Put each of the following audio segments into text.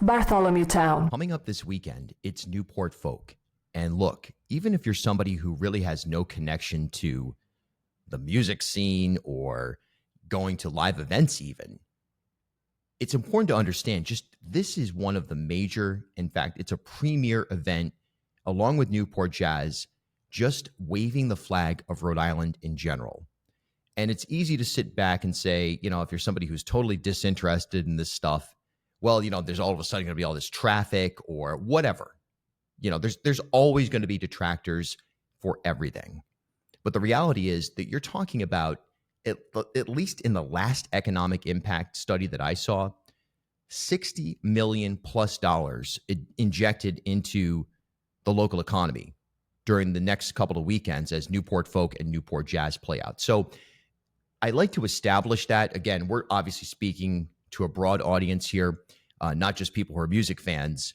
Bartholomewtown. Coming up this weekend, it's Newport Folk. And look, even if you're somebody who really has no connection to the music scene or going to live events even, it's important to understand just this is one of the major, in fact, it's a premier event along with Newport Jazz, just waving the flag of Rhode Island in general. And it's easy to sit back and say, if you're somebody who's totally disinterested in this stuff, well, there's all of a sudden going to be all this traffic or whatever. There's always going to be detractors for everything. But the reality is that you're talking about, at least in the last economic impact study that I saw, $60 million plus injected into the local economy during the next couple of weekends as Newport Folk and Newport Jazz play out. So I like to establish that. Again, we're obviously speaking to a broad audience here, not just people who are music fans,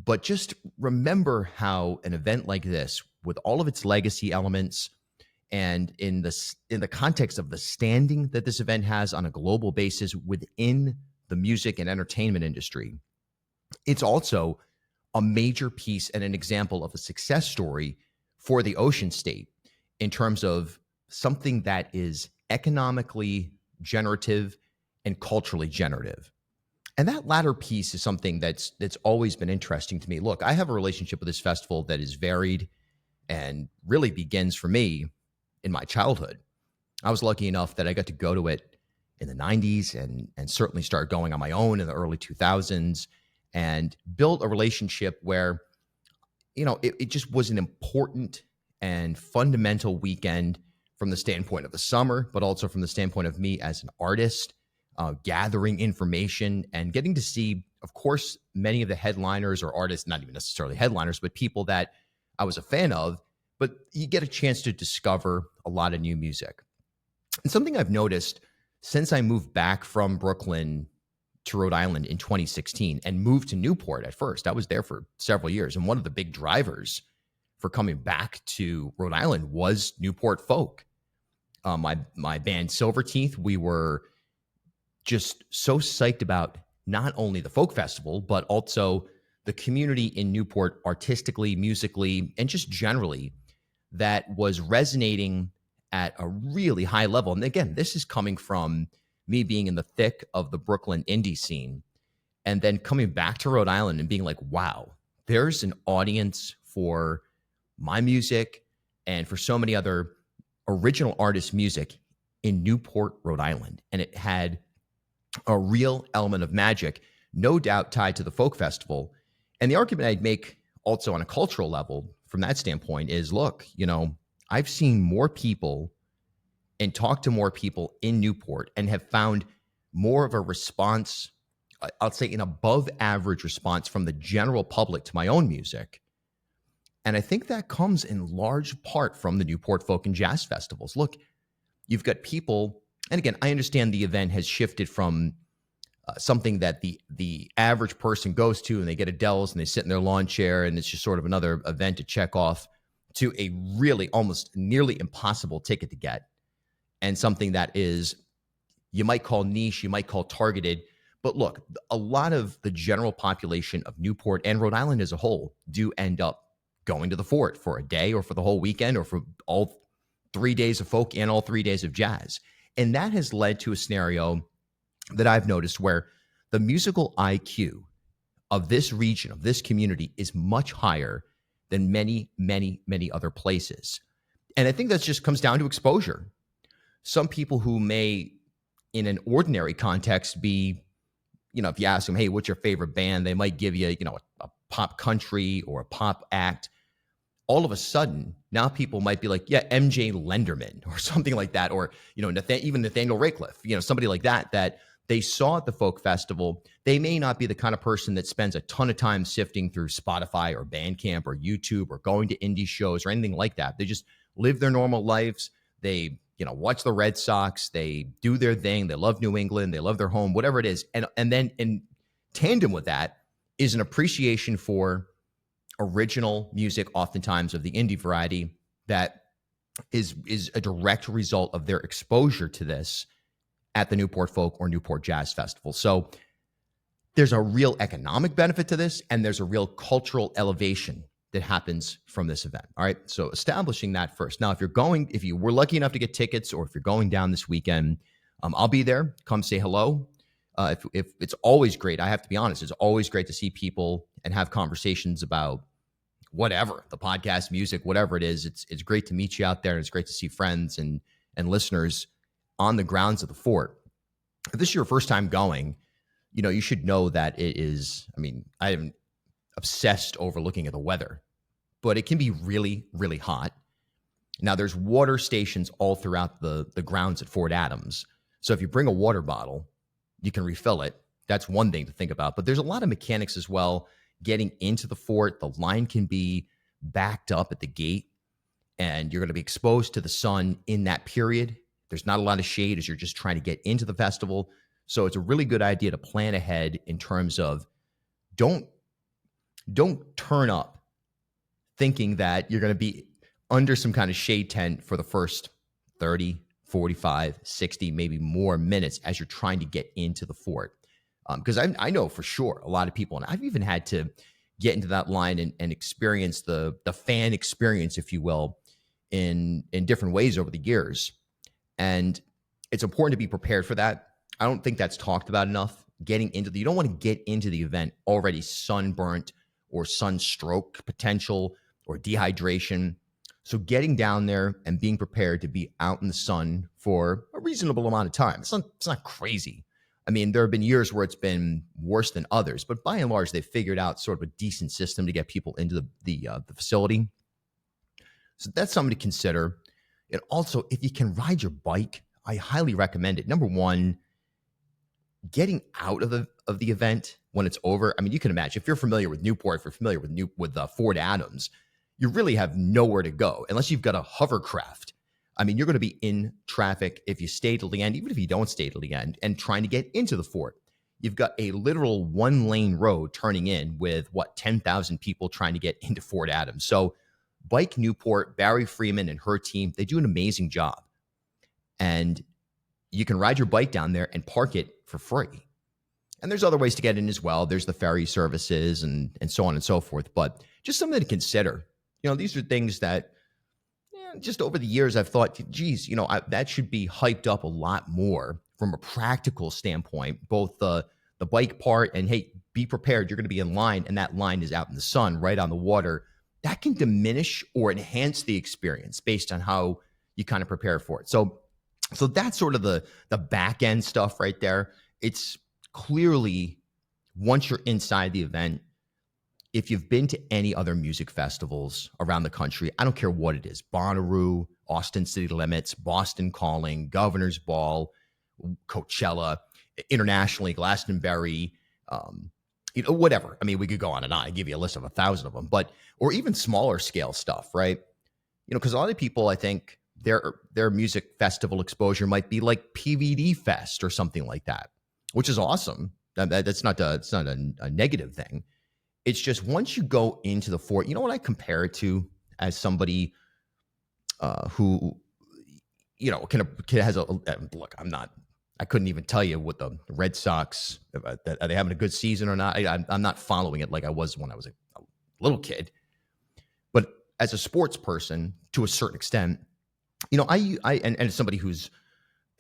but just remember how an event like this, with all of its legacy elements, and in the context of the standing that this event has on a global basis within the music and entertainment industry, it's also a major piece and an example of a success story for the Ocean State in terms of something that is economically generative and culturally generative. And that latter piece is something that's always been interesting to me. Look, I have a relationship with this festival that is varied and really begins for me in my childhood. I was lucky enough that I got to go to it in the 90s and certainly start going on my own in the early 2000s and built a relationship where, it just was an important and fundamental weekend from the standpoint of the summer, but also from the standpoint of me as an artist, gathering information and getting to see, of course, many of the headliners or artists, not even necessarily headliners, but people that I was a fan of, but you get a chance to discover a lot of new music. And something I've noticed since I moved back from Brooklyn to Rhode Island in 2016 and moved to Newport at first, I was there for several years. And one of the big drivers for coming back to Rhode Island was Newport Folk. My band Silverteeth, we were just so psyched about not only the folk festival, but also the community in Newport artistically, musically, and just generally that was resonating at a really high level. And again, this is coming from me being in the thick of the Brooklyn indie scene and then coming back to Rhode Island and being like, wow, there's an audience for my music and for so many other original artist music in Newport, Rhode Island. And it had a real element of magic, no doubt tied to the folk festival. And the argument I'd make also on a cultural level from that standpoint is, look, I've seen more people and talked to more people in Newport and have found more of a response, I'll say an above average response from the general public to my own music. And I think that comes in large part from the Newport Folk and Jazz Festivals. Look, you've got people, and again, I understand the event has shifted from something that the average person goes to and they get a Dells and they sit in their lawn chair and it's just sort of another event to check off, to a really almost nearly impossible ticket to get, and something that is, you might call niche, you might call targeted. But look, a lot of the general population of Newport and Rhode Island as a whole do end up going to the fort for a day or for the whole weekend or for all 3 days of folk and all 3 days of jazz. And that has led to a scenario that I've noticed where the musical IQ of this region, of this community, is much higher than many, many, many other places. And I think that just comes down to exposure. Some people who may, in an ordinary context, be, if you ask them, hey, what's your favorite band? They might give you, a pop country or a pop act. All of a sudden, now people might be like, yeah, MJ Lenderman or something like that. Or, even Nathaniel Ratcliffe, somebody like that they saw at the folk festival. They may not be the kind of person that spends a ton of time sifting through Spotify or Bandcamp or YouTube or going to indie shows or anything like that. They just live their normal lives. They, watch the Red Sox. They do their thing. They love New England. They love their home, whatever it is. And then in tandem with that is an appreciation for original music, oftentimes of the indie variety, that is a direct result of their exposure to this at the Newport Folk or Newport Jazz Festival. So there's a real economic benefit to this, and there's a real cultural elevation that happens from this event. All right. So establishing that first. Now, if you were lucky enough to get tickets, or if you're going down this weekend, I'll be there. Come say hello. If it's always great, I have to be honest, it's always great to see people and have conversations about whatever, the podcast, music, whatever it is. It's great to meet you out there, and it's great to see friends and listeners on the grounds of the fort. If this is your first time going, you should know that it is, I am obsessed over looking at the weather, but it can be really, really hot. Now, there's water stations all throughout the grounds at Fort Adams. So if you bring a water bottle, you can refill it. That's one thing to think about. But there's a lot of mechanics as well. Getting into the fort, the line can be backed up at the gate, and you're going to be exposed to the sun in that period. There's not a lot of shade as you're just trying to get into the festival. So it's a really good idea to plan ahead in terms of don't turn up thinking that you're going to be under some kind of shade tent for the first 30, 45, 60, maybe more minutes as you're trying to get into the fort. Because I know for sure a lot of people, and I've even had to get into that line and experience the fan experience, if you will, in different ways over the years. And it's important to be prepared for that. I don't think that's talked about enough. You don't want to get into the event already sunburnt or sunstroke potential or dehydration. So getting down there and being prepared to be out in the sun for a reasonable amount of time. It's not crazy. There have been years where it's been worse than others, but by and large, they've figured out sort of a decent system to get people into the facility. So that's something to consider. And also, if you can ride your bike, I highly recommend it. Number one, getting out of the event when it's over. You can imagine if you're familiar with Newport, if you're familiar with Fort Adams, you really have nowhere to go unless you've got a hovercraft. You're going to be in traffic if you stay till the end, even if you don't stay till the end, and trying to get into the fort. You've got a literal one-lane road turning in with 10,000 people trying to get into Fort Adams. So Bike Newport, Barry Freeman and her team, they do an amazing job. And you can ride your bike down there and park it for free. And there's other ways to get in as well. There's the ferry services and so on and so forth. But just something to consider. These are things that just over the years I've thought, geez, that should be hyped up a lot more from a practical standpoint, both the bike part and, hey, be prepared. You're going to be in line, and that line is out in the sun, right on the water. That can diminish or enhance the experience based on how you kind of prepare for it. So that's sort of the back end stuff right there. It's clearly, once you're inside the event, if you've been to any other music festivals around the country, I don't care what it is, Bonnaroo, Austin City Limits, Boston Calling, Governor's Ball, Coachella, internationally, Glastonbury, whatever. We could go on and on. I give you a list of 1,000 of them, or even smaller scale stuff, right? Because a lot of people, I think their music festival exposure might be like PVD Fest or something like that, which is awesome. It's not a negative thing. It's just once you go into the fort, what I compare it to as somebody who, has look, I couldn't even tell you what the Red Sox, are they having a good season or not? I'm not following it like I was when I was a little kid. But as a sports person, to a certain extent, I as somebody who's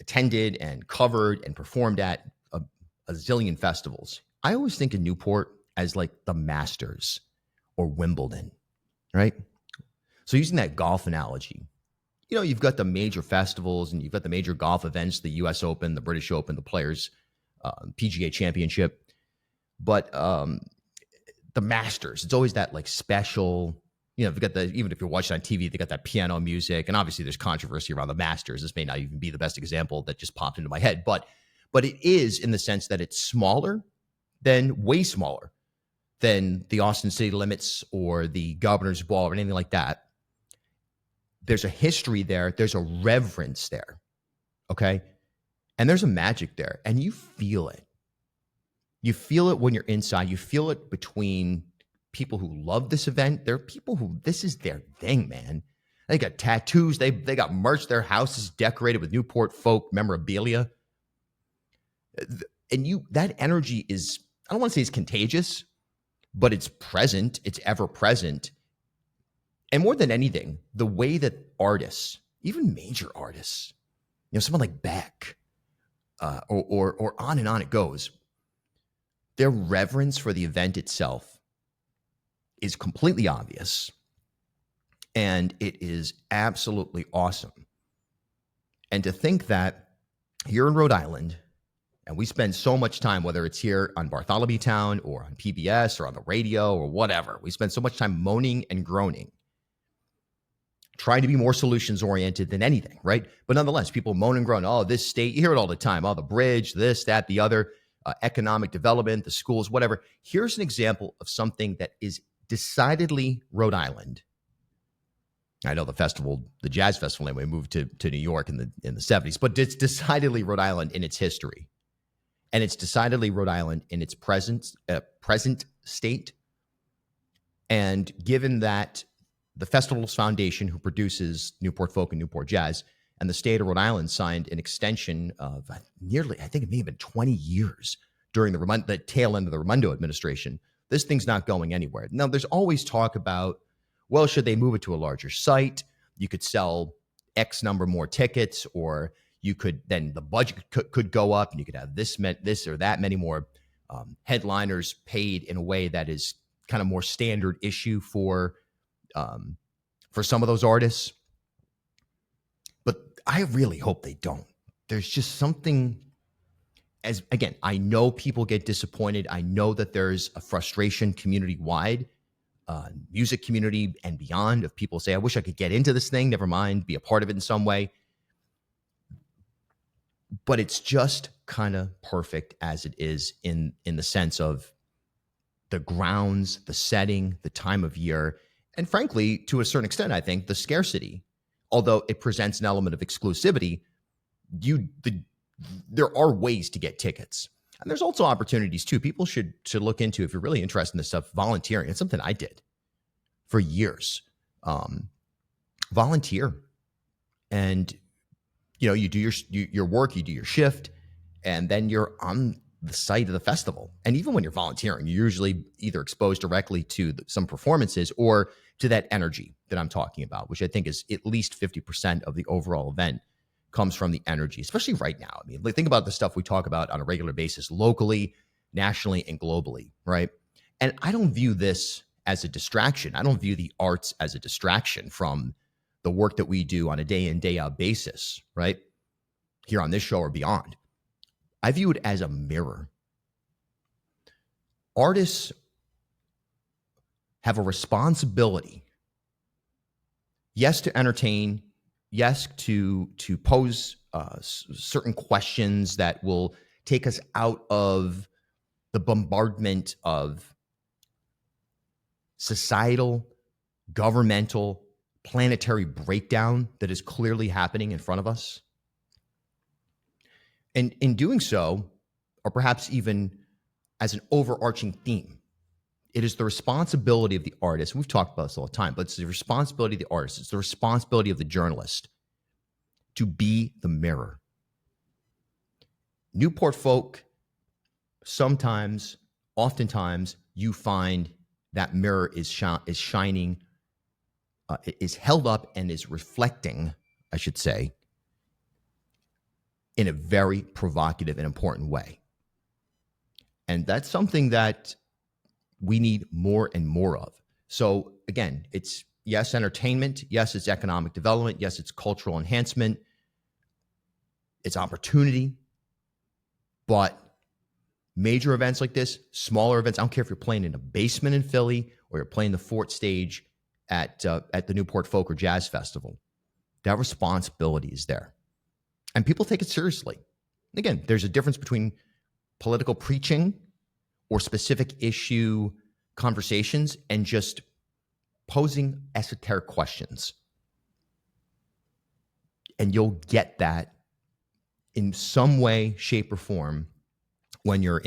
attended and covered and performed at a zillion festivals, I always think of Newport as like the Masters or Wimbledon, right? So using that golf analogy, you've got the major festivals and you've got the major golf events, the US Open, the British Open, the Players PGA Championship. But the Masters, it's always that like special, you've got even if you're watching on TV, they got that piano music. And obviously there's controversy around the Masters. This may not even be the best example that just popped into my head, but it is in the sense that it's way smaller than the Austin City Limits or the Governor's Ball or anything like that. There's a history there. There's a reverence there. Okay. And there's a magic there. And you feel it. You feel it when you're inside. You feel it between people who love this event. There are people who this is their thing, man. They got tattoos. They got merch. Their house is decorated with Newport folk memorabilia. And that energy is I don't want to say it's contagious, but it's present. It's ever present. And more than anything, the way that artists, even major artists, someone like Beck, or on and on it goes, their reverence for the event itself is completely obvious. And it is absolutely awesome. And to think that here in Rhode Island, and we spend so much time, whether it's here on Bartholomewtown or on PBS or on the radio or whatever, we spend so much time moaning and groaning, trying to be more solutions oriented than anything, right? But nonetheless, people moan and groan, oh, this state, you hear it all the time, oh, the bridge, this, that, the other, economic development, the schools, whatever. Here's an example of something that is decidedly Rhode Island. I know the Jazz Festival anyway, moved to New York in the 70s, but it's decidedly Rhode Island in its history. And it's decidedly Rhode Island in its present state. And given that the Festival's Foundation, who produces Newport Folk and Newport Jazz, and the state of Rhode Island signed an extension of nearly, I think it may have been 20 years during the tail end of the Raimondo administration, this thing's not going anywhere. Now, there's always talk about, well, should they move it to a larger site? You could sell X number more tickets, or you could, then the budget could go up and you could have this or that many more headliners paid in a way that is kind of more standard issue for some of those artists. But I really hope they don't. There's just something, again, I know people get disappointed. I know that there's a frustration community-wide, music community and beyond, of people say, I wish I could get into this thing, never mind, be a part of it in some way. But it's just kind of perfect as it is in the sense of the grounds, the setting, the time of year, and frankly, to a certain extent, I think, the scarcity. Although it presents an element of exclusivity, there are ways to get tickets. And there's also opportunities too. People should look into, if you're really interested in this stuff, volunteering. It's something I did for years. Volunteer. And you do your work, you do your shift, and then you're on the site of the festival. And even when you're volunteering, you're usually either exposed directly to some performances or to that energy that I'm talking about, which I think is at least 50% of the overall event comes from the energy, especially right now. I mean, think about the stuff we talk about on a regular basis, locally, nationally, and globally, right? And I don't view this as a distraction. I don't view the arts as a distraction from the work that we do on a day in, day out basis, right? Here on this show or beyond. I view it as a mirror. Artists have a responsibility, yes, to entertain, yes, to pose certain questions that will take us out of the bombardment of societal, governmental, planetary breakdown that is clearly happening in front of us. And in doing so, or perhaps even as an overarching theme, it is the responsibility of the artist. We've talked about this all the time, but it's the responsibility of the artist. It's the responsibility of the journalist to be the mirror. Newport folk, oftentimes, you find that mirror is shining, is held up and is reflecting, I should say, in a very provocative and important way. And that's something that we need more and more of. So again, it's, yes, entertainment. Yes, it's economic development. Yes, it's cultural enhancement. It's opportunity. But major events like this, smaller events, I don't care if you're playing in a basement in Philly or you're playing the Fort stage at the Newport Folk or Jazz Festival, that responsibility is there. And people take it seriously. Again, there's a difference between political preaching or specific issue conversations and just posing esoteric questions. And you'll get that in some way, shape, or form when you're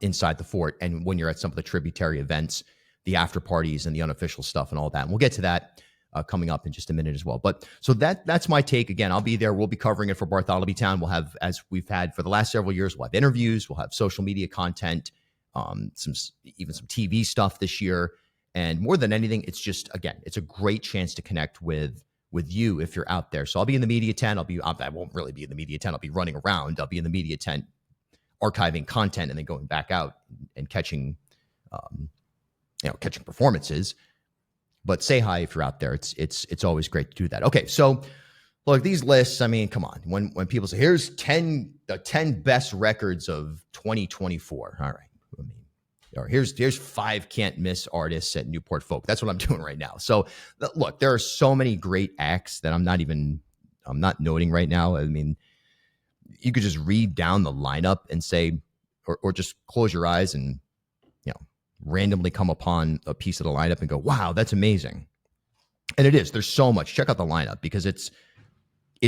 inside the fort and when you're at some of the tributary events, the after parties and the unofficial stuff and all that. And we'll get to that coming up in just a minute as well. But so that's my take. Again, I'll be there. We'll be covering it for Bartholomewtown. We'll have, as we've had for the last several years, we'll have interviews, we'll have social media content. even some TV stuff this year. And more than anything, it's just, again, it's a great chance to connect with you if you're out there. So I'll be in the media tent. I won't really be in the media tent. I'll be running around. I'll be in the media tent archiving content and then going back out and catching performances. But say hi if you're out there. It's always great to do that. Okay, so look, these lists, I mean, come on. When people say, here's the 10 best records of 2024. All right. I mean, or here's 5 can't miss artists at Newport Folk. That's what I'm doing right now. So look, there are so many great acts that I'm not noting right now. I mean, you could just read down the lineup and say, or just close your eyes and, randomly come upon a piece of the lineup and go, wow, that's amazing. And it is. There's so much. Check out the lineup because it's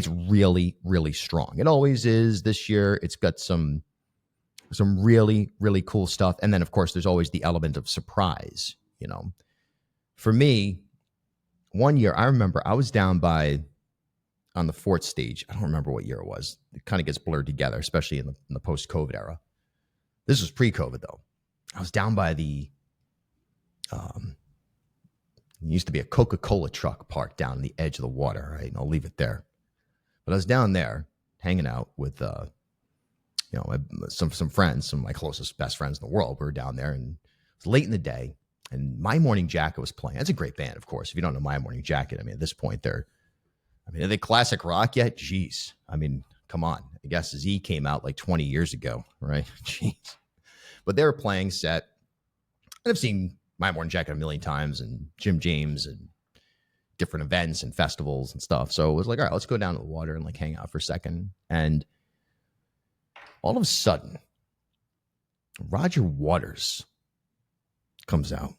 really, really strong. It always is. This year, it's got some really, really cool stuff. And then, of course, there's always the element of surprise. For me, one year, I remember I was down on the 4th stage. I don't remember what year it was. It kind of gets blurred together, especially in the post-COVID era. This was pre-COVID, though. I was down by it used to be a Coca-Cola truck parked down on the edge of the water, right? And I'll leave it there. But I was down there hanging out with, some friends, some of my closest best friends in the world. We were down there and it was late in the day and My Morning Jacket was playing. That's a great band, of course. If you don't know My Morning Jacket, I mean, at this point are they classic rock yet? Jeez. I mean, come on. I guess Z came out like 20 years ago, right? Jeez. But they were playing set. And I've seen My Morning Jacket a million times and Jim James and different events and festivals and stuff. So it was like, all right, let's go down to the water and like hang out for a second. And all of a sudden, Roger Waters comes out.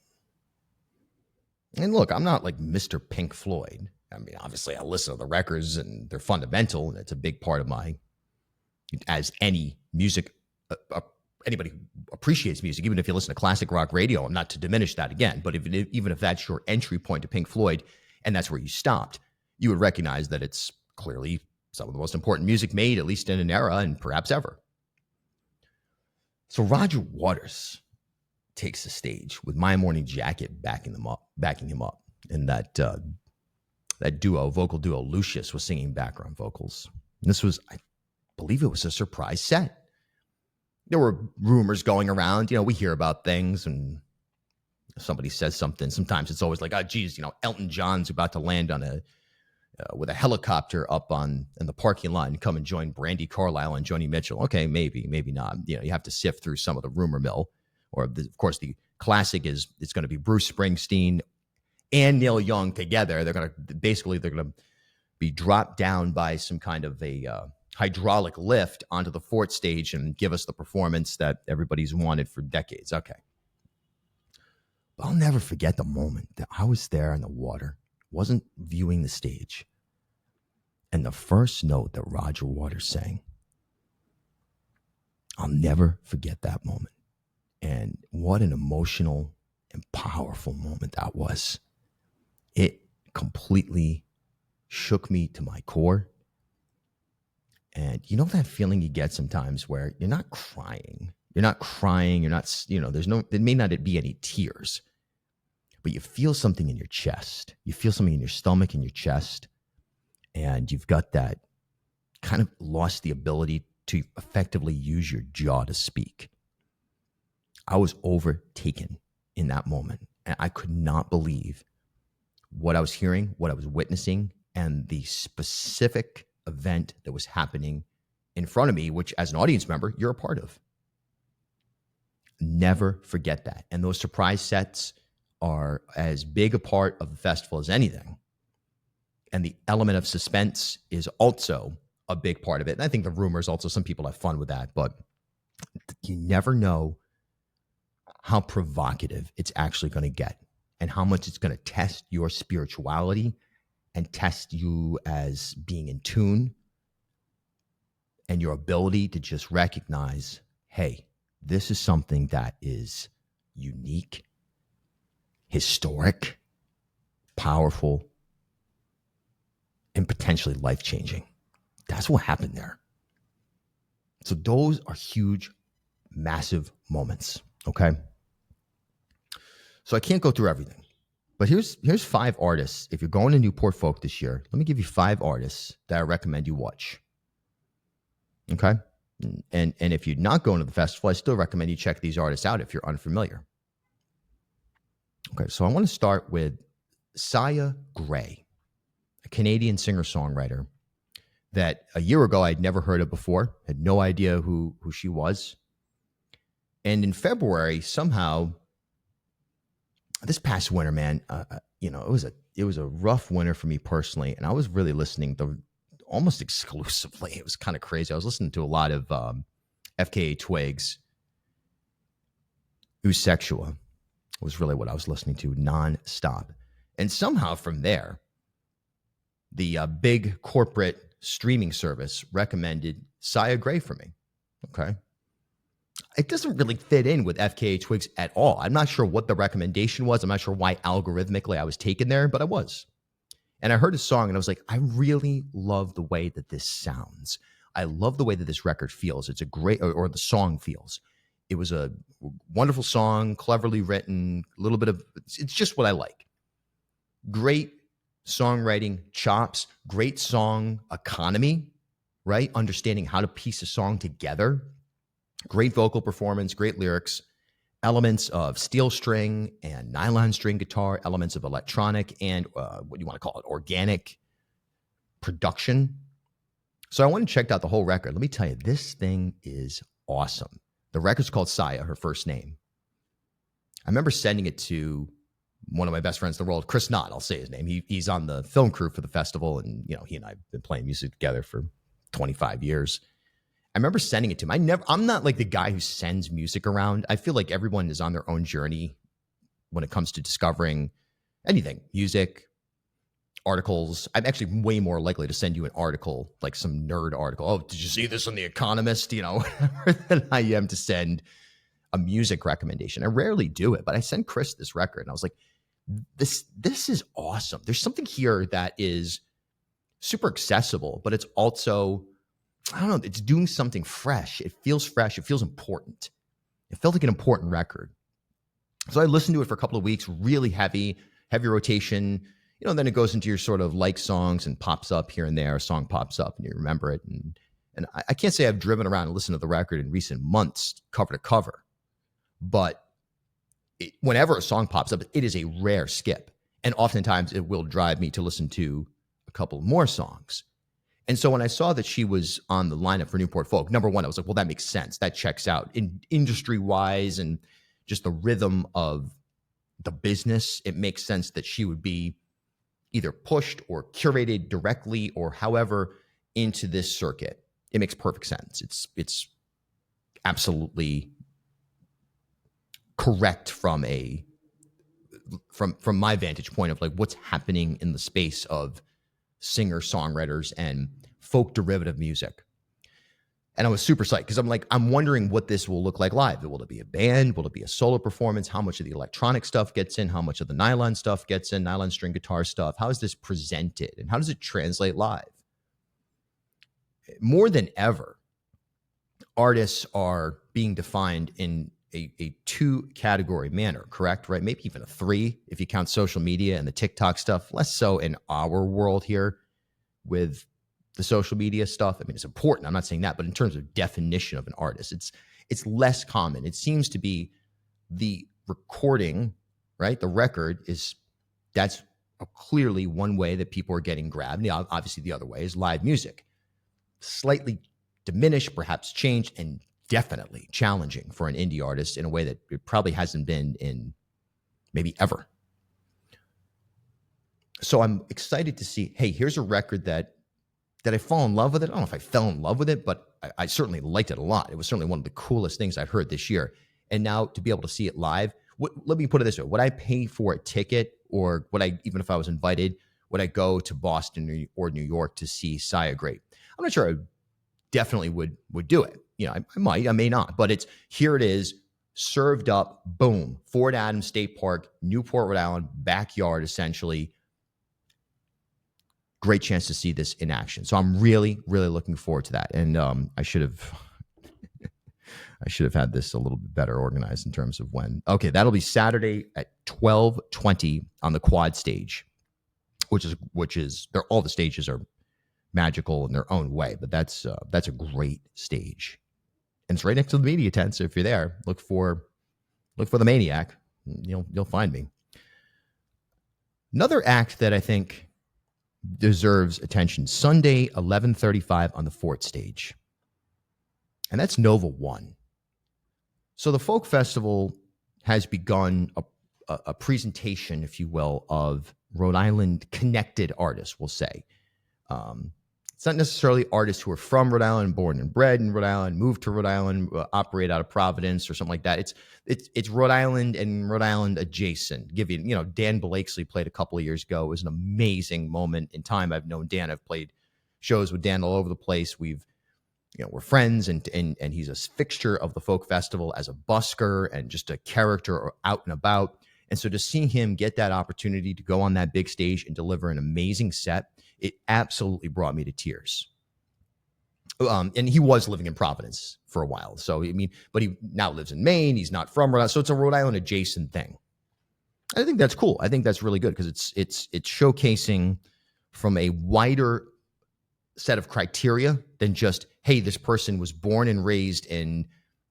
And look, I'm not like Mr. Pink Floyd. I mean, obviously I listen to the records and they're fundamental. And it's a big part of as any music, anybody who appreciates music, even if you listen to classic rock radio, I'm not to diminish that again, but even if that's your entry point to Pink Floyd and that's where you stopped, you would recognize that it's clearly some of the most important music made, at least in an era and perhaps ever. So Roger Waters takes the stage with My Morning Jacket backing him up. And that vocal duo, Lucius, was singing background vocals. And this was, I believe it was a surprise set. There were rumors going around. We hear about things and somebody says something. Sometimes it's always like, oh, geez, Elton John's about to land with a helicopter up in the parking lot and come and join Brandy Carlisle and Joni Mitchell. Okay, maybe not. You have to sift through some of the rumor mill. Or, of course, the classic is it's going to be Bruce Springsteen and Neil Young together. They're going to be dropped down by some kind of a hydraulic lift onto the 4th stage and give us the performance that everybody's wanted for decades. Okay. But I'll never forget the moment that I was there in the water, wasn't viewing the stage, and the first note that Roger Waters sang. I'll never forget that moment. And what an emotional and powerful moment that was. It completely shook me to my core. And you know that feeling you get sometimes where you're not crying. You're not, there may not be any tears, but you feel something in your chest. You feel something in your stomach, in your chest. And you've got that kind of lost the ability to effectively use your jaw to speak. I was overtaken in that moment. And I could not believe what I was hearing, what I was witnessing, and the specific event that was happening in front of me, which as an audience member, you're a part of. Never forget that. And those surprise sets are as big a part of the festival as anything. And the element of suspense is also a big part of it. And I think the rumors also, some people have fun with that, but you never know how provocative it's actually going to get and how much it's going to test your spirituality and test you as being in tune and your ability to just recognize, hey, this is something that is unique, historic, powerful, and potentially life-changing. That's what happened there. So those are huge, massive moments. Okay. So I can't go through everything, but here's 5 artists. If you're going to Newport Folk this year, let me give you 5 artists that I recommend you watch. Okay. And if you're not going to the festival, I still recommend you check these artists out if you're unfamiliar. Okay. So I want to start with Saya Gray, a Canadian singer-songwriter that a year ago I'd never heard of before, had no idea who she was. And in February, somehow, this past winter, man, it was a rough winter for me personally, and I was really listening to almost exclusively. It was kind of crazy. I was listening to a lot of FKA Twigs. Usexua was really what I was listening to nonstop. And somehow from there, the big corporate streaming service recommended Saya Gray for me. Okay. It doesn't really fit in with FKA Twigs at all. I'm not sure what the recommendation was. I'm not sure why algorithmically I was taken there, but I was. And I heard a song and I was like, I really love the way that this sounds. I love the way that this record feels. It's a great, or the song feels. It was a wonderful song, cleverly written, a little bit of, it's just what I like. Great songwriting chops, great song economy, right? Understanding how to piece a song together. Great vocal performance, great lyrics, elements of steel string and nylon string guitar, elements of electronic and what you want to call it, organic production. So I went and checked out the whole record. Let me tell you, this thing is awesome. The record's called Saya, her first name. I remember sending it to one of my best friends in the world, Chris Knott, I'll say his name. He's on the film crew for the festival, and he and I have been playing music together for 25 years. I remember sending it to him. I'm not like the guy who sends music around. I feel like everyone is on their own journey when it comes to discovering anything, music, articles. I'm actually way more likely to send you an article, like some nerd article. Oh, did you see this on The Economist? Than I am to send a music recommendation. I rarely do it, but I sent Chris this record and I was like, this is awesome. There's something here that is super accessible, but it's also, I don't know, it's doing something fresh. It feels fresh. It feels important. It felt like an important record. So I listened to it for a couple of weeks, really heavy rotation. Then it goes into your sort of like songs and pops up here and there. A song pops up and you remember it. And I can't say I've driven around and listened to the record in recent months, cover to cover. But whenever a song pops up, it is a rare skip. And oftentimes it will drive me to listen to a couple more songs. And so when I saw that she was on the lineup for Newport Folk, number one, I was like, well, that makes sense. That checks out in industry-wise and just the rhythm of the business. It makes sense that she would be either pushed or curated directly or however into this circuit. It makes perfect sense. It's absolutely correct from my vantage point of like what's happening in the space of singer-songwriters and folk derivative music. And I was super psyched because I'm wondering what this will look like live. Will it be a band? Will it be a solo performance? How much of the electronic stuff gets in? How much of the nylon stuff gets in? Nylon string guitar stuff? How is this presented? And how does it translate live? More than ever, artists are being defined in a 2-category manner, correct? Right? Maybe even a 3 if you count social media and the TikTok stuff. Less so in our world here with the social media stuff. I mean, it's important. I'm not saying that, but in terms of definition of an artist, it's less common. It seems to be the recording, right? The record that's clearly one way that people are getting grabbed. Now, obviously, the other way is live music. Slightly diminished, perhaps changed, and definitely challenging for an indie artist in a way that it probably hasn't been in maybe ever. So I'm excited to see, hey, here's a record that I fall in love with it. I don't know if I fell in love with it, but I certainly liked it a lot. It was certainly one of the coolest things I've heard this year. And now to be able to see it live, let me put it this way. Would I pay for a ticket, or even if I was invited, would I go to Boston or New York to see Saya Gray? I'm not sure I definitely would do it. I might, I may not, but here it is, served up, boom, Fort Adams State Park, Newport, Rhode Island, backyard, essentially. Great chance to see this in action. So I'm really, really looking forward to that. And I should have I should have had this a little bit better organized in terms of when. Okay, that'll be Saturday at 12:20 on the quad stage, which is they're all the stages are magical in their own way, but that's a great stage, and it's right next to the media tent. So if you're there, look for the Maniac. You'll find me. Another act that I think deserves attention, Sunday 11:35 on the Fort stage, and that's Nova One. So the folk festival has begun a presentation, if you will, of Rhode Island connected artists, we'll say. It's not necessarily artists who are from Rhode Island, born and bred in Rhode Island, moved to Rhode Island, operate out of Providence or something like that. It's Rhode Island and Rhode Island adjacent. Give you, Dan Blakesley played a couple of years ago. It was an amazing moment in time. I've known Dan. I've played shows with Dan all over the place. We're friends, and he's a fixture of the folk festival as a busker and just a character out and about. And so to see him get that opportunity to go on that big stage and deliver an amazing set, it absolutely brought me to tears. And he was living in Providence for a while. So, but he now lives in Maine. He's not from Rhode Island. So it's a Rhode Island adjacent thing. I think that's cool. I think that's really good because it's showcasing from a wider set of criteria than just, hey, this person was born and raised in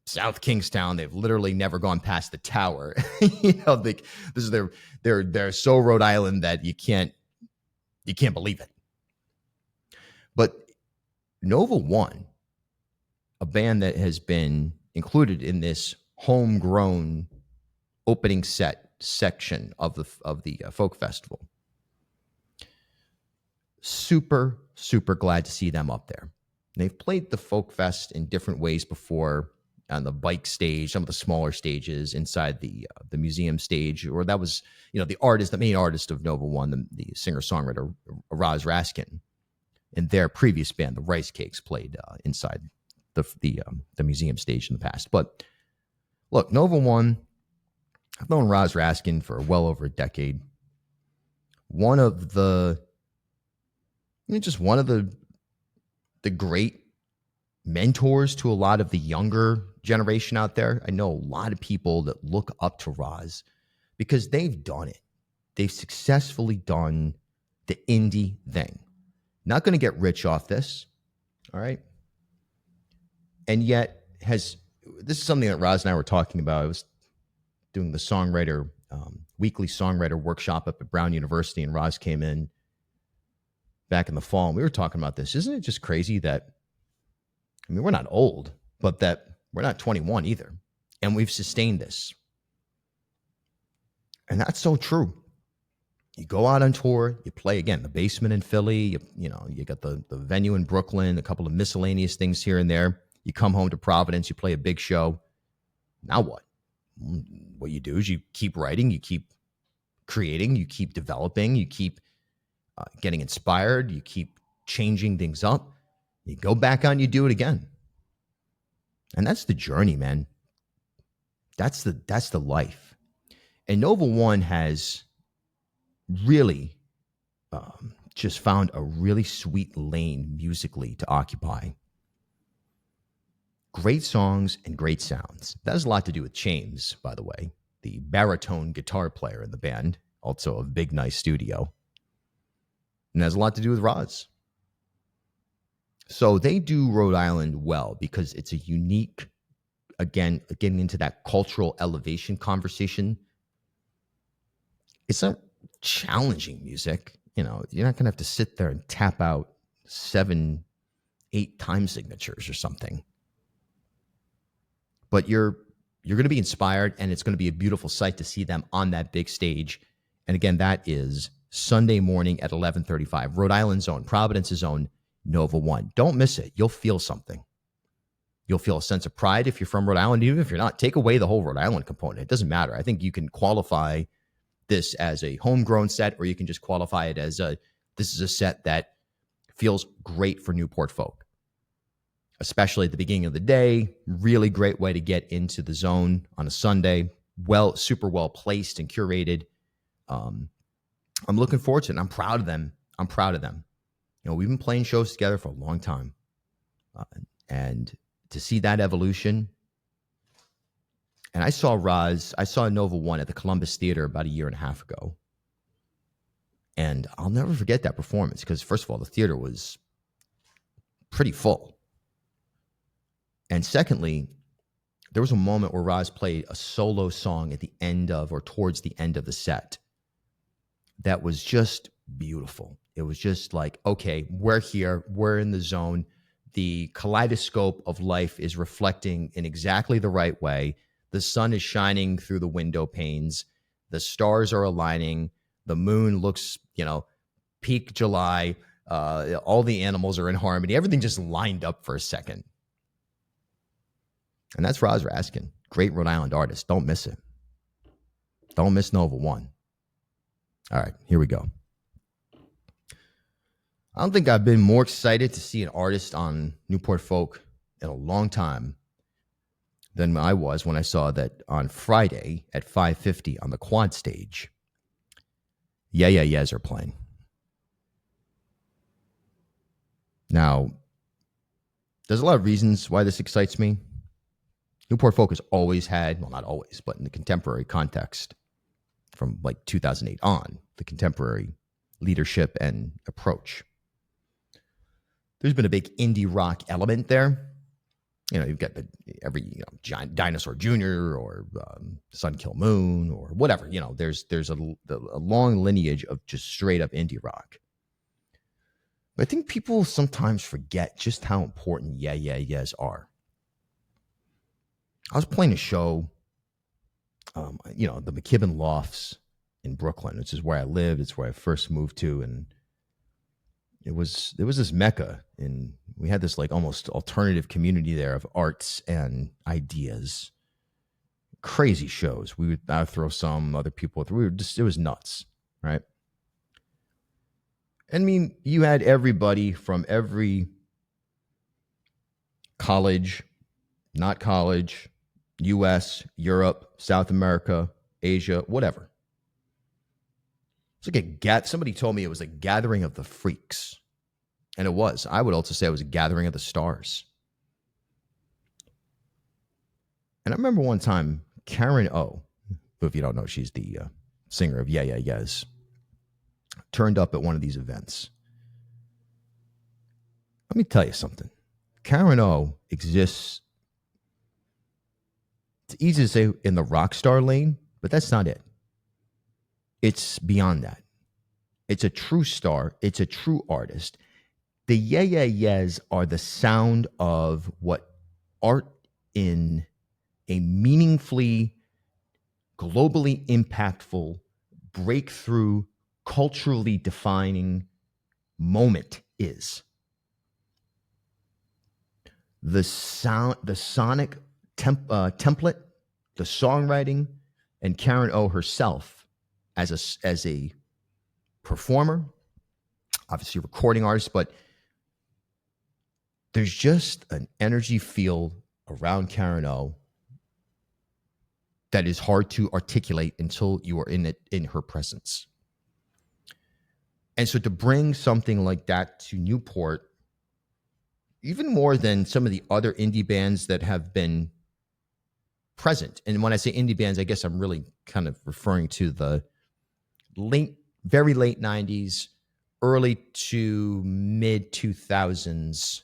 South Kingstown. They've literally never gone past the tower. This is they're so Rhode Island that you can't believe it. But Nova One, a band that has been included in this homegrown opening set section of the folk festival. Super, super glad to see them up there. They've played the folk fest in different ways before, on the bike stage, some of the smaller stages inside the museum stage, or that was, the main artist of Nova One, the singer-songwriter Roz Raskin, and their previous band, the Rice Cakes, played inside the museum stage in the past. But look, Nova One, I've known Roz Raskin for well over a decade. One of the great mentors to a lot of the younger generation out there. I know a lot of people that look up to Roz because they've done it. They've successfully done the indie thing. Not going to get rich off this, all right? And yet this is something that Roz and I were talking about. I was doing the weekly songwriter workshop up at Brown University, and Roz came in back in the fall, and we were talking about this. Isn't it just crazy that, we're not old, but that we're not 21 either, and we've sustained this. And that's so true. You go out on tour, you play, again, the Basement in Philly, you got the venue in Brooklyn, a couple of miscellaneous things here and there. You come home to Providence, you play a big show. Now what? What you do is you keep writing, you keep creating, you keep developing, you keep getting inspired, you keep changing things up. You go back out and you do it again. And that's the journey, man. That's the life. And Nova One has really just found a really sweet lane musically to occupy. Great songs and great sounds. That has a lot to do with James, by the way, the baritone guitar player in the band, also a big, nice studio. And has a lot to do with Roz. So they do Rhode Island well because it's a unique, again, getting into that cultural elevation conversation. It's not challenging music. You're not going to have to sit there and tap out 7-8 time signatures or something. But you're going to be inspired, and it's going to be a beautiful sight to see them on that big stage. And again, that is Sunday morning at 11:35. Rhode Island's own, Providence's own Nova One. Don't miss it. You'll feel something. You'll feel a sense of pride if you're from Rhode Island. Even if you're not, take away the whole Rhode Island component. It doesn't matter. I think you can qualify this as a homegrown set, or you can just qualify it as this is a set that feels great for Newport folk, especially at the beginning of the day. Really great way to get into the zone on a Sunday. Super well placed and curated. I'm looking forward to it. And I'm proud of them. We've been playing shows together for a long time. And to see that evolution And I saw Nova One at the Columbus Theater about a year and a half ago. And I'll never forget that performance because, first of all, the theater was pretty full. And secondly, there was a moment where Roz played a solo song at the end of, or towards the end of the set, that was just beautiful. It was just like, okay, we're here, we're in the zone. The kaleidoscope of life is reflecting in exactly the right way. The sun is shining through the window panes. The stars are aligning. The moon looks, peak July. All the animals are in harmony. Everything just lined up for a second. And that's Roz Raskin, great Rhode Island artist. Don't miss it. Don't miss Nova One. All right, here we go. I don't think I've been more excited to see an artist on Newport Folk in a long time than I was when I saw that on Friday at 5:50 on the Quad stage, Yeah Yeah Yeahs are playing. Now, there's a lot of reasons why this excites me. Newport Folk has always had, well, not always, but in the contemporary context, from like 2008 on, the contemporary leadership and approach. There's been a big indie rock element there. You've got every Dinosaur Jr. or Sun Kill Moon or whatever. There's a long lineage of just straight up indie rock. But I think people sometimes forget just how important Yeah Yeah Yeahs are. I was playing a show, the McKibben Lofts in Brooklyn, which is where I lived. It's where I first moved to, and there was this mecca, and we had this like almost alternative community there of arts and ideas. Crazy shows. I would throw some other people. It was nuts, right? I mean, you had everybody from every college, not college, U.S., Europe, South America, Asia, whatever. It's like somebody told me it was a gathering of the freaks. And it was. I would also say it was a gathering of the stars. And I remember one time, Karen O, who, if you don't know, she's the singer of Yeah Yeah Yeahs, turned up at one of these events. Let me tell you something. Karen O exists, it's easy to say in the rock star lane, but that's not it. It's beyond that. It's a true star. It's a true artist. The Yeah Yeah Yeahs are the sound of what art in a meaningfully, globally impactful, breakthrough, culturally defining moment is. The sound, the sonic template, the songwriting, and Karen O herself as a performer, obviously a recording artist, but there's just an energy field around Karen O that is hard to articulate until you are in her presence. And so to bring something like that to Newport, even more than some of the other indie bands that have been present. And when I say indie bands, I guess I'm really kind of referring to the very late 90s, early to mid 2000s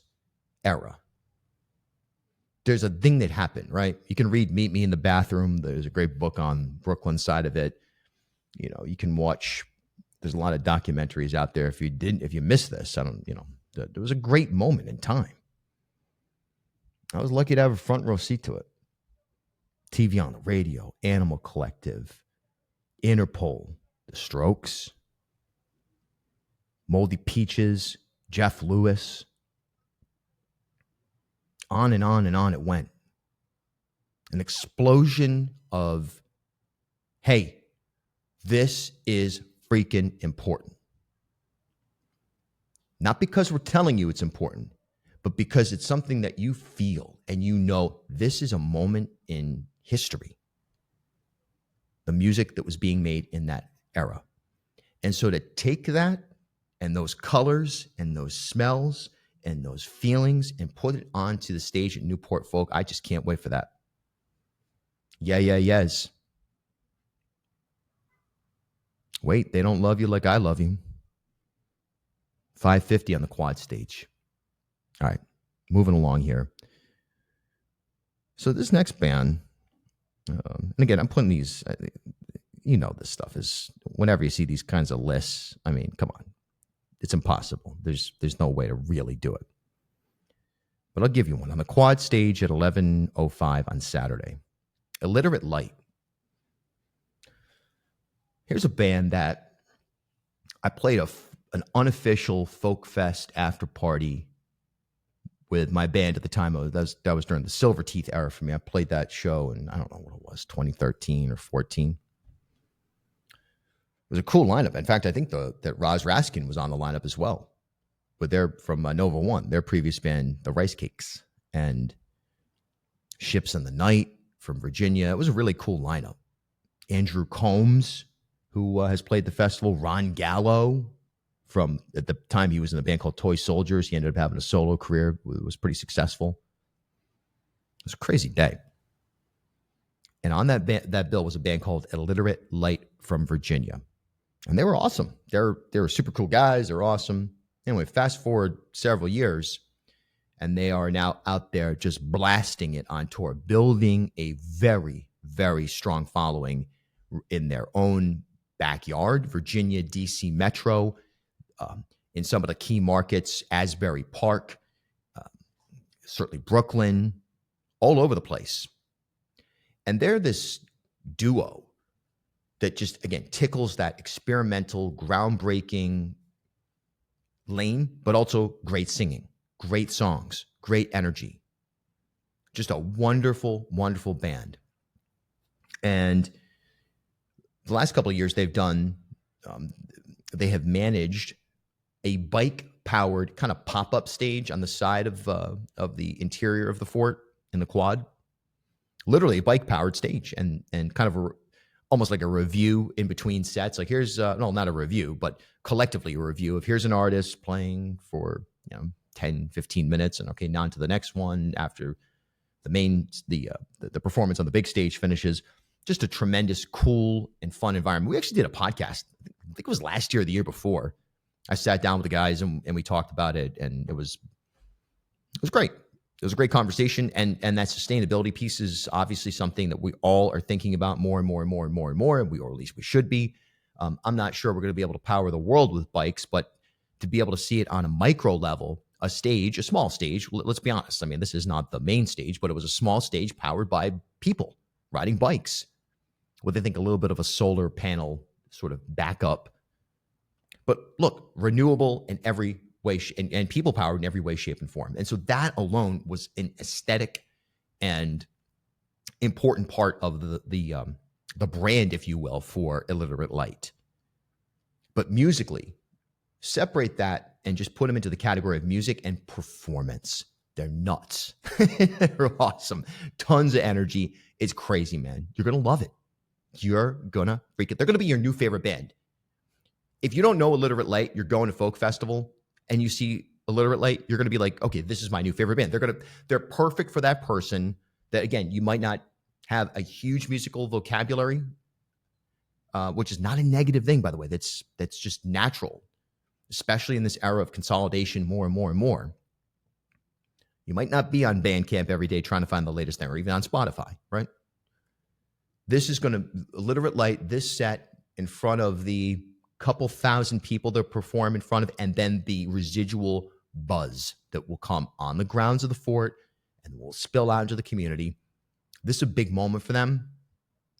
era. There's a thing that happened, right? You can read Meet Me in the Bathroom. There's a great book on Brooklyn side of it. You can watch, there's a lot of documentaries out there. If you missed this, there was a great moment in time. I was lucky to have a front row seat to it. TV on the radio, Animal Collective, Interpol, The Strokes, Moldy Peaches, Jeff Lewis. On and on and on it went. An explosion of, hey, this is freaking important. Not because we're telling you it's important, but because it's something that you feel and this is a moment in history. The music that was being made in that era. And so to take that and those colors and those smells and those feelings and put it onto the stage at Newport Folk, I just can't wait for that. Yeah, yeah, yes. Wait, they don't love you like I love you. 550 on the quad stage. All right, moving along here. So this next band, and again, I'm putting these, this stuff is, whenever you see these kinds of lists, I mean, come on, it's impossible. There's no way to really do it. But I'll give you one. On the quad stage at 11:05 on Saturday, Illiterate Light. Here's a band that I played an unofficial folk fest after party with my band at the time. That was during the Silver Teeth era for me. I played that show in, I don't know what it was, 2013 or 14. It was a cool lineup. In fact, I think that Roz Raskin was on the lineup as well. But they're from Nova One, their previous band, the Rice Cakes, and Ships in the Night from Virginia. It was a really cool lineup. Andrew Combs, who has played the festival. Ron Gallo, from at the time he was in a band called Toy Soldiers. He ended up having a solo career. It was pretty successful. It was a crazy day. And on that bill was a band called Illiterate Light from Virginia. And they were awesome. They were super cool guys. They're awesome. Anyway, fast forward several years, and they are now out there just blasting it on tour, building a very, very strong following in their own backyard, Virginia, D.C. Metro, in some of the key markets, Asbury Park, certainly Brooklyn, all over the place. And they're this duo that just, again, tickles that experimental, groundbreaking lane, but also great singing, great songs, great energy. Just a wonderful, wonderful band. And the last couple of years they've done, they have managed a bike-powered kind of pop-up stage on the side of the interior of the fort in the quad. Literally a bike-powered stage, and kind of almost like a review in between sets. Like here's, not a review, but collectively a review of here's an artist playing for 10, 15 minutes, and okay, now on to the next one after the performance on the big stage finishes. Just a tremendous, cool, and fun environment. We actually did a podcast, I think it was last year or the year before. I sat down with the guys and we talked about it, and it was great. It was a great conversation, and that sustainability piece is obviously something that we all are thinking about more and more and more and more and more, or at least we should be. I'm not sure we're going to be able to power the world with bikes, but to be able to see it on a micro level, a small stage, let's be honest. I mean, this is not the main stage, but it was a small stage powered by people riding bikes with, I think, a little bit of a solar panel sort of backup. But look, renewable in every way, and people powered in every way, shape, and form. And so that alone was an aesthetic and important part of the brand, if you will, for Illiterate Light. But musically, separate that and just put them into the category of music and performance. They're nuts. They're awesome. Tons of energy. It's crazy, man. You're going to love it. You're going to freak it. They're going to be your new favorite band. If you don't know Illiterate Light, you're going to Folk Festival and you see Illiterate Light, you're going to be like, okay, this is my new favorite band. They're perfect for that person that, again, you might not have a huge musical vocabulary, which is not a negative thing, by the way. That's just natural, especially in this era of consolidation more and more and more. You might not be on Bandcamp every day trying to find the latest thing, or even on Spotify, right? This is going to, Illiterate Light, this set in front of the couple thousand people that perform in front of, and then the residual buzz that will come on the grounds of the fort and will spill out into the community. This is a big moment for them.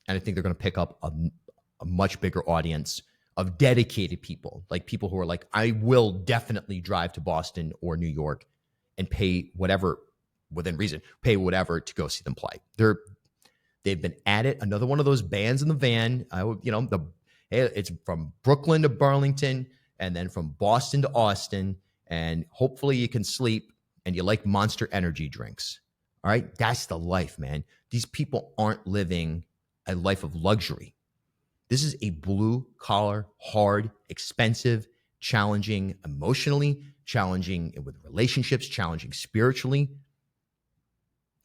And I think they're going to pick up a much bigger audience of dedicated people, like people who are like, I will definitely drive to Boston or New York and pay whatever, within reason, pay whatever to go see them play. They've been at it. Another one of those bands in the van. It's from Brooklyn to Burlington, and then from Boston to Austin. And hopefully you can sleep and you like Monster Energy drinks. All right. That's the life, man. These people aren't living a life of luxury. This is a blue collar, hard, expensive, challenging emotionally, challenging with relationships, challenging spiritually.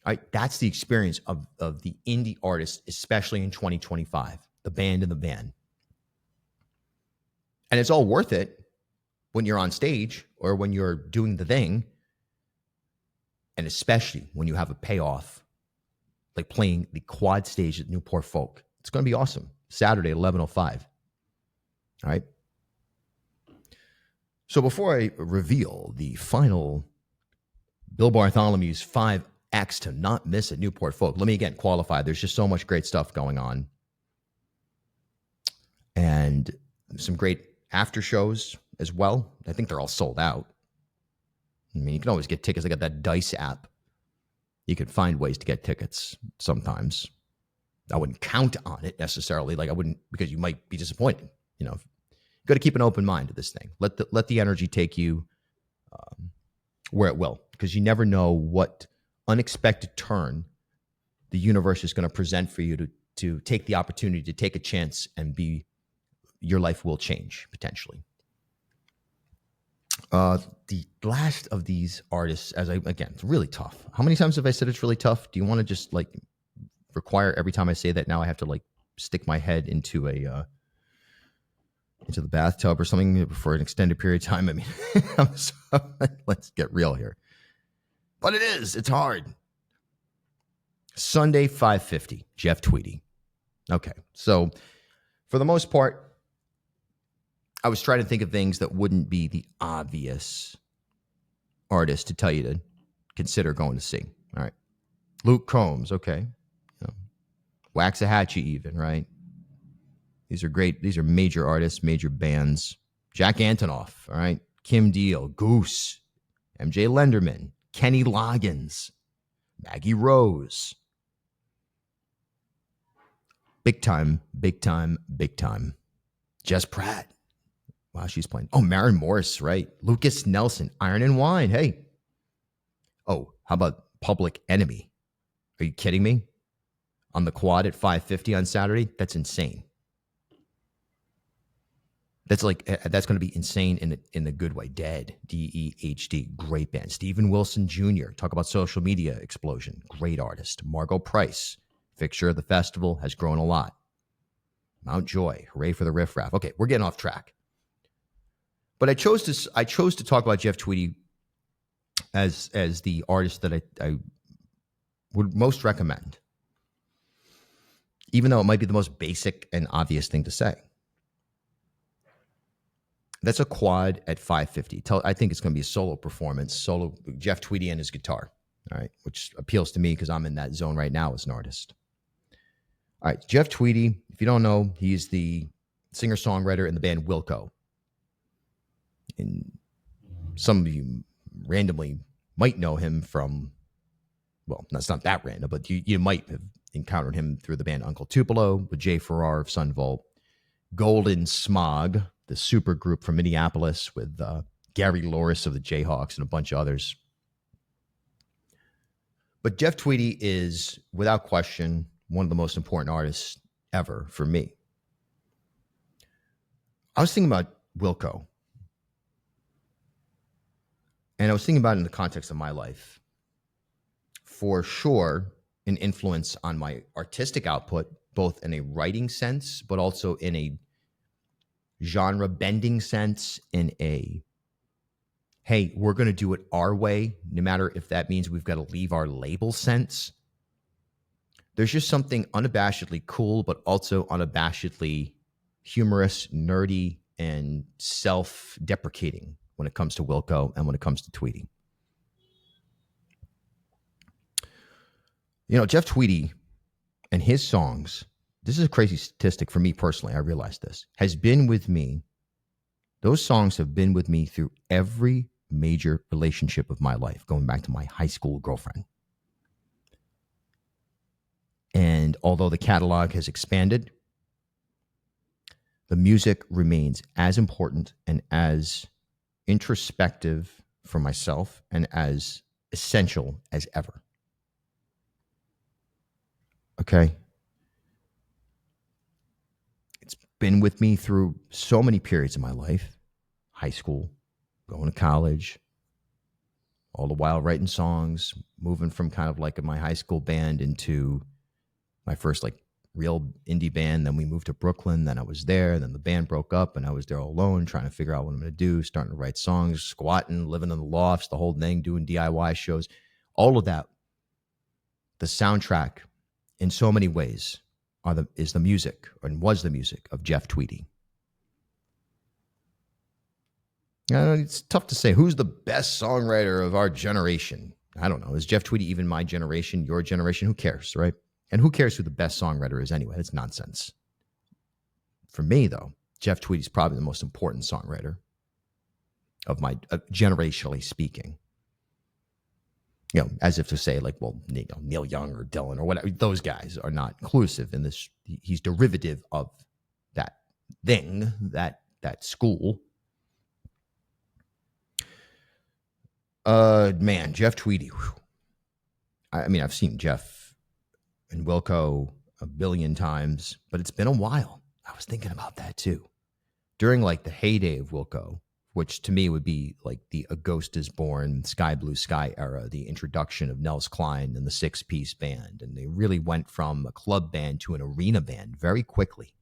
All right, that's the experience of the indie artist, especially in 2025, the band in the van. And it's all worth it when you're on stage or when you're doing the thing, and especially when you have a payoff, like playing the quad stage at Newport Folk. It's going to be awesome. Saturday, 11:05. All right. So before I reveal the final Bill Bartholomew's 5 acts to not miss at Newport Folk, let me again qualify. There's just so much great stuff going on. And some great after shows as well. I think they're all sold out. I mean, you can always get tickets. I got that Dice app. You can find ways to get tickets sometimes. I wouldn't count on it necessarily. Like I wouldn't, because you might be disappointed. You know, you got to keep an open mind to this thing. Let the energy take you where it will, because you never know what unexpected turn the universe is going to present for you to take the opportunity to take a chance and your life will change potentially. The last of these artists, again, it's really tough. How many times have I said it's really tough? Do you want to just like require every time I say that now I have to like stick my head into the bathtub or something for an extended period of time? I mean, let's get real here. But it's hard. Sunday, 5:50, Jeff Tweedy. Okay, so for the most part, I was trying to think of things that wouldn't be the obvious artist to tell you to consider going to see. All right. Luke Combs, okay. Waxahachie even, right? These are great. These are major artists, major bands. Jack Antonoff, all right. Kim Deal, Goose, MJ Lenderman, Kenny Loggins, Maggie Rose. Big time, big time, big time. Jess Pratt. Wow, she's playing. Oh, Maren Morris, right? Lucas Nelson, Iron and Wine. Hey. Oh, how about Public Enemy? Are you kidding me? On the quad at 5:50 on Saturday? That's insane. That's going to be insane in the good way. Dead, D-E-H-D, great band. Steven Wilson Jr., talk about social media explosion, great artist. Margot Price, fixture of the festival, has grown a lot. Mount Joy, hooray for the riffraff. Okay, we're getting off track. But I chose to talk about Jeff Tweedy as the artist that I would most recommend, even though it might be the most basic and obvious thing to say. That's a quad at 5:50. I think it's going to be a solo performance, solo Jeff Tweedy and his guitar, all right, which appeals to me because I'm in that zone right now as an artist. All right, Jeff Tweedy, if you don't know, he's the singer-songwriter in the band Wilco. And some of you randomly might know him from, well, that's not that random, but you might have encountered him through the band Uncle Tupelo with Jay Farrar of Sunvolt, Golden Smog, the super group from Minneapolis with Gary Loris of the Jayhawks and a bunch of others. But Jeff Tweedy is, without question, one of the most important artists ever for me. I was thinking about Wilco. And I was thinking about it in the context of my life. For sure, an influence on my artistic output, both in a writing sense, but also in a genre bending sense, in a, hey, we're going to do it our way, no matter if that means we've got to leave our label sense. There's just something unabashedly cool, but also unabashedly humorous, nerdy, and self-deprecating when it comes to Wilco and when it comes to Tweedy. You know, Jeff Tweedy and his songs, this is a crazy statistic for me personally, I realize this, has been with me. Those songs have been with me through every major relationship of my life, going back to my high school girlfriend. And although the catalog has expanded, the music remains as important and as introspective for myself and as essential as ever. Okay? It's been with me through so many periods of my life. High school, going to college, all the while writing songs, moving from kind of like my high school band into my first like real indie band. Then we moved to Brooklyn. Then I was there. Then the band broke up and I was there all alone trying to figure out what I'm going to do, starting to write songs, squatting, living in the lofts, the whole thing, doing DIY shows, all of that. The soundtrack in so many ways is the music, and was the music of Jeff Tweedy. It's tough to say who's the best songwriter of our generation. I don't know. Is Jeff Tweedy even my generation, your generation? Who cares, right? And who cares who the best songwriter is anyway? It's nonsense. For me, though, Jeff Tweedy is probably the most important songwriter of my generationally speaking. As if to say, like, well, Neil Young or Dylan or whatever, those guys are not inclusive in this. He's derivative of that thing, that school. Man, Jeff Tweedy. Whew. I mean, I've seen Jeff and Wilco a billion times, but it's been a while. I was thinking about that too. During like the heyday of Wilco, which to me would be like the A Ghost Is Born, Sky Blue Sky era, the introduction of Nels Cline and the six-piece band. And they really went from a club band to an arena band very quickly.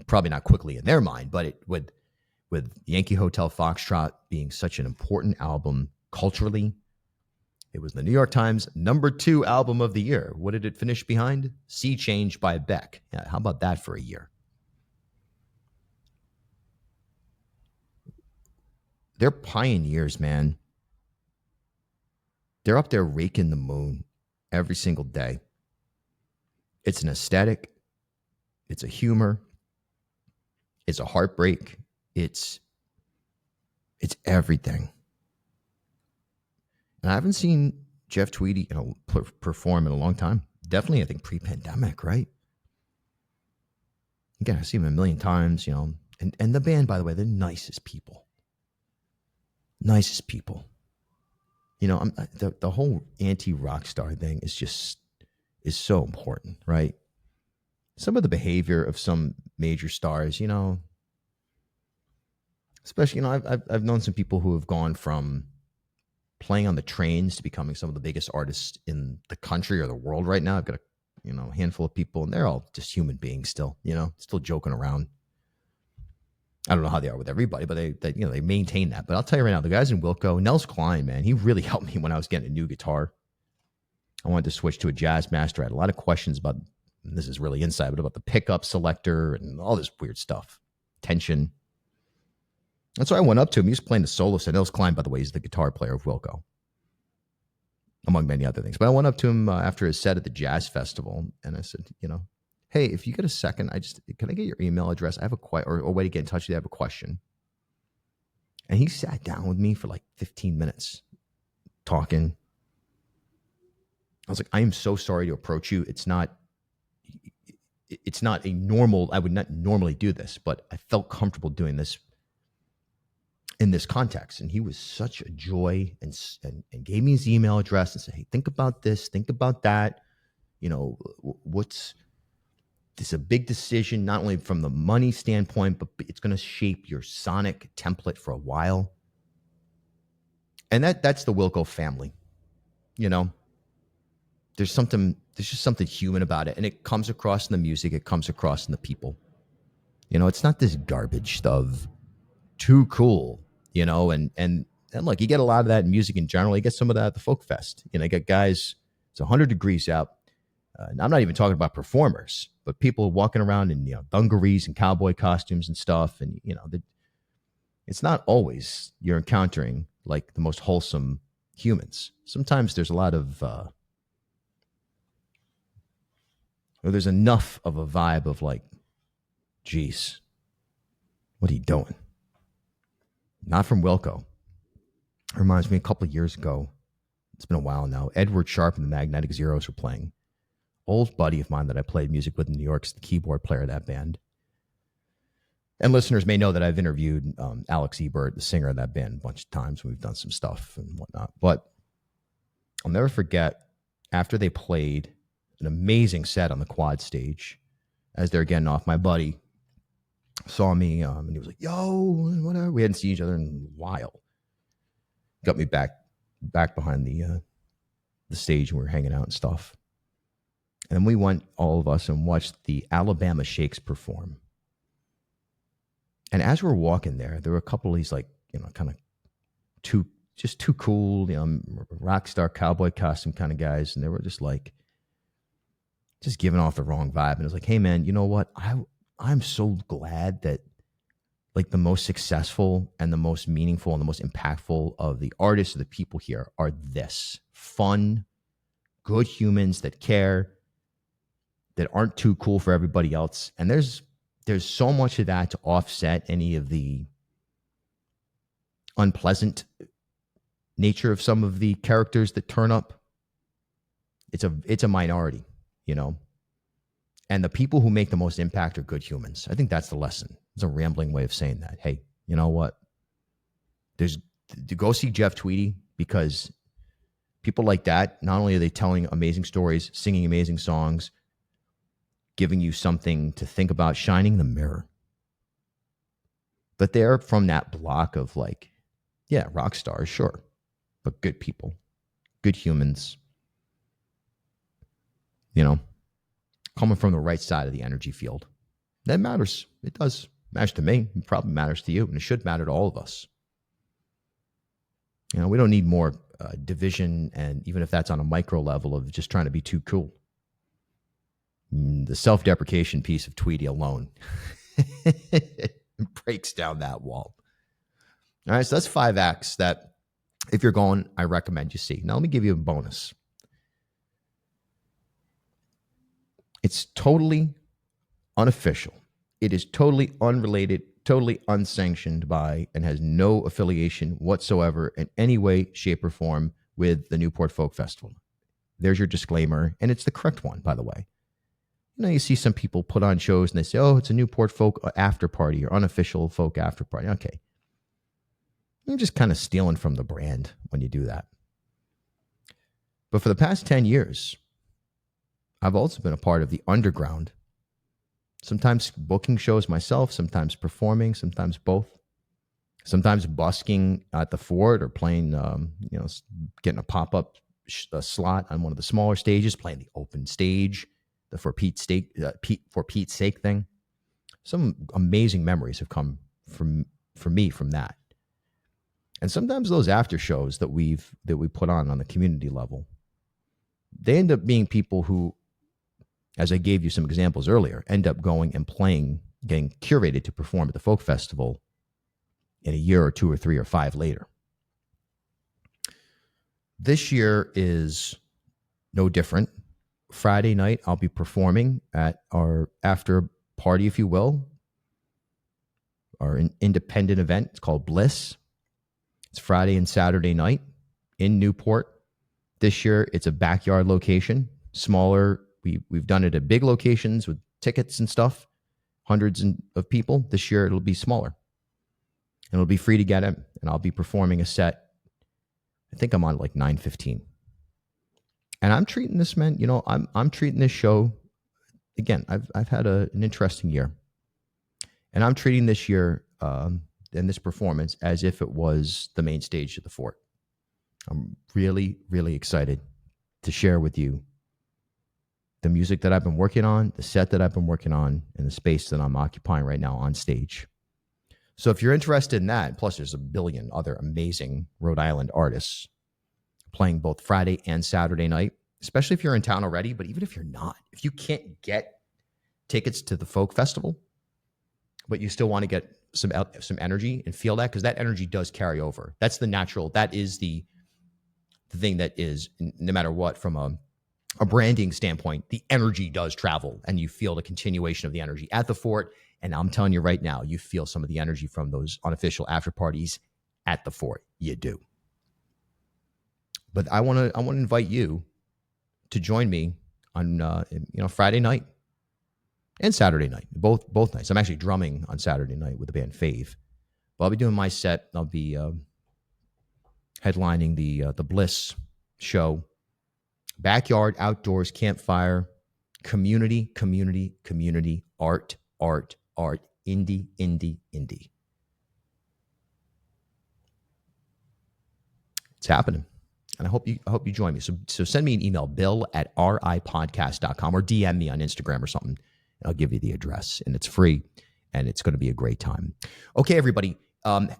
Probably not quickly in their mind, but it would, with Yankee Hotel Foxtrot being such an important album culturally. It was the New York Times #2 album of the year. What did it finish behind? Sea Change by Beck. Yeah, how about that for a year? They're pioneers, man. They're up there raking the moon every single day. It's an aesthetic. It's a humor. It's a heartbreak. It's everything. And I haven't seen Jeff Tweedy perform in a long time. Definitely, I think pre-pandemic, right? Again, I've seen him a million times, and the band, by the way, they're nicest people. Nicest people. The whole anti-rock star thing is so important, right? Some of the behavior of some major stars, especially, I've known some people who have gone from playing on the trains to becoming some of the biggest artists in the country or the world right now. I've got a handful of people, and they're all just human beings still, still joking around. I don't know how they are with everybody, but they maintain that. But I'll tell you right now, the guys in Wilco, Nels Cline, man, he really helped me when I was getting a new guitar. I wanted to switch to a Jazz Master. I had a lot of questions about, and this is really inside, but about the pickup selector and all this weird stuff, tension. And so I went up to him. He was playing the solo set. Nels Cline, by the way, is the guitar player of Wilco, among many other things. But I went up to him after his set at the Jazz Festival, and I said, hey, if you get a second, can I get your email address? I have or a way to get in touch with you. I have a question. And he sat down with me for like 15 minutes talking. I was like, I am so sorry to approach you. It's not a normal, I would not normally do this, but I felt comfortable doing this in this context. And he was such a joy and gave me his email address and said, hey, think about this, think about that. This is a big decision, not only from the money standpoint, but it's going to shape your sonic template for a while. And that's the Wilco family. There's just something human about it. And it comes across in the music. It comes across in the people. It's not this garbage of too cool, and look, you get a lot of that in music in general. You get some of that at the Folk Fest. You get guys, it's 100 degrees out. And I'm not even talking about performers, but people walking around in dungarees and cowboy costumes and stuff. And, it's not always you're encountering like the most wholesome humans. Sometimes there's a lot of, there's enough of a vibe of like, geez, what are you doing? Not from Wilco. It reminds me a couple of years ago. It's been a while now. Edward Sharp and the Magnetic Zeros were playing. Old buddy of mine that I played music with in New York is the keyboard player of that band. And listeners may know that I've interviewed Alex Ebert, the singer of that band, a bunch of times. We've done some stuff and whatnot. But I'll never forget, after they played an amazing set on the quad stage, as they're getting off, my buddy saw me and he was like, yo, whatever. We hadn't seen each other in a while. got me back behind the stage, and we were hanging out and stuff. And then we went, all of us, and watched the Alabama Shakes perform. And as we're walking there were a couple of these, like, kind of too cool, rock star cowboy costume kind of guys. And they were just giving off the wrong vibe. And it was like, hey man, you know what? I'm so glad that, like, the most successful and the most meaningful and the most impactful of the artists, of the people here, are this fun, good humans that care, that aren't too cool for everybody else. And there's so much of that to offset any of the unpleasant nature of some of the characters that turn up. It's a minority, and the people who make the most impact are good humans. I think that's the lesson. It's a rambling way of saying that. Hey, you know what? Go see Jeff Tweedy, because people like that, not only are they telling amazing stories, singing amazing songs, giving you something to think about, shining the mirror, but they're from that block of, like, yeah, rock stars, sure, but good people, good humans, coming from the right side of the energy field. That matters. It does. It matters to me. It probably matters to you, and it should matter to all of us. We don't need more division, and even if that's on a micro level of just trying to be too cool. The self-deprecation piece of Tweety alone breaks down that wall. All right, so that's 5 acts that, if you're going, I recommend you see. Now, let me give you a bonus. It's totally unofficial. It is totally unrelated, totally unsanctioned by, and has no affiliation whatsoever in any way, shape, or form with the Newport Folk Festival. There's your disclaimer, and it's the correct one, by the way. You see some people put on shows and they say, oh, it's a Newport Folk after party or unofficial folk after party. Okay. You're just kind of stealing from the brand when you do that. But for the past 10 years, I've also been a part of the underground, sometimes booking shows myself, sometimes performing, sometimes both, sometimes busking at the Fort or playing, getting a pop-up slot on one of the smaller stages, playing the open stage, the for Pete's sake thing. Some amazing memories have come for me from that. And sometimes those after shows that we put on the community level, they end up being people who, as I gave you some examples earlier, end up going and playing, getting curated to perform at the folk festival in a year or 2 or 3 or 5 later. This year is no different. Friday night, I'll be performing at our after party, if you will, our independent event. It's called Bliss. It's Friday and Saturday night in Newport. This year, it's a backyard location, smaller. We've done it at big locations with tickets and stuff, hundreds of people. This year, it'll be smaller. And it'll be free to get in. And I'll be performing a set. I think I'm on like 9:15. And I'm treating this, man, I'm treating this show, again, I've had an interesting year. And I'm treating this year and this performance as if it was the main stage of the Fort. I'm really, really excited to share with you the music that I've been working on, the set that I've been working on, and the space that I'm occupying right now on stage. So if you're interested in that, plus there's a billion other amazing Rhode Island artists playing both Friday and Saturday night, especially if you're in town already, but even if you're not, if you can't get tickets to the folk festival, but you still want to get some energy and feel that, because that energy does carry over. That's the natural, that is the thing that is, no matter what, from a branding standpoint, the energy does travel, and you feel the continuation of the energy at the Fort. And I'm telling you right now, you feel some of the energy from those unofficial after parties at the Fort. You do. But I want to invite you to join me on Friday night and Saturday night, both nights. I'm actually drumming on Saturday night with the band Fave. But I'll be doing my set. I'll be headlining the Bliss show. Backyard, outdoors, campfire, community, art, indie. It's happening. And I hope you join me. So send me an email, bill@ripodcast.com, or DM me on Instagram or something. And I'll give you the address. And it's free. And it's going to be a great time. Okay, everybody.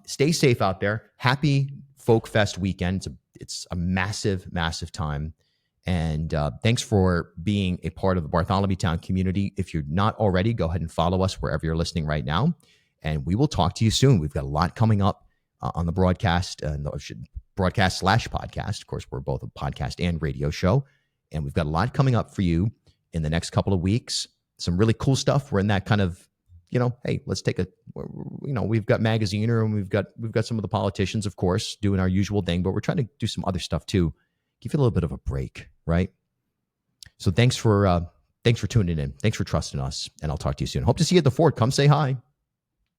Stay safe out there. Happy Folk Fest weekend. It's a massive, massive time. And thanks for being a part of the Bartholomewtown community. If you're not already, go ahead and follow us wherever you're listening right now. And we will talk to you soon. We've got a lot coming up on the broadcast, broadcast/podcast. Of course, we're both a podcast and radio show. And we've got a lot coming up for you in the next couple of weeks. Some really cool stuff. We're in that kind of, hey, let's take we've got Magaziner, and we've got some of the politicians, of course, doing our usual thing, but we're trying to do some other stuff too. Give you a little bit of a break, right? So thanks for tuning in. Thanks for trusting us, and I'll talk to you soon. Hope to see you at the fort. Come say hi.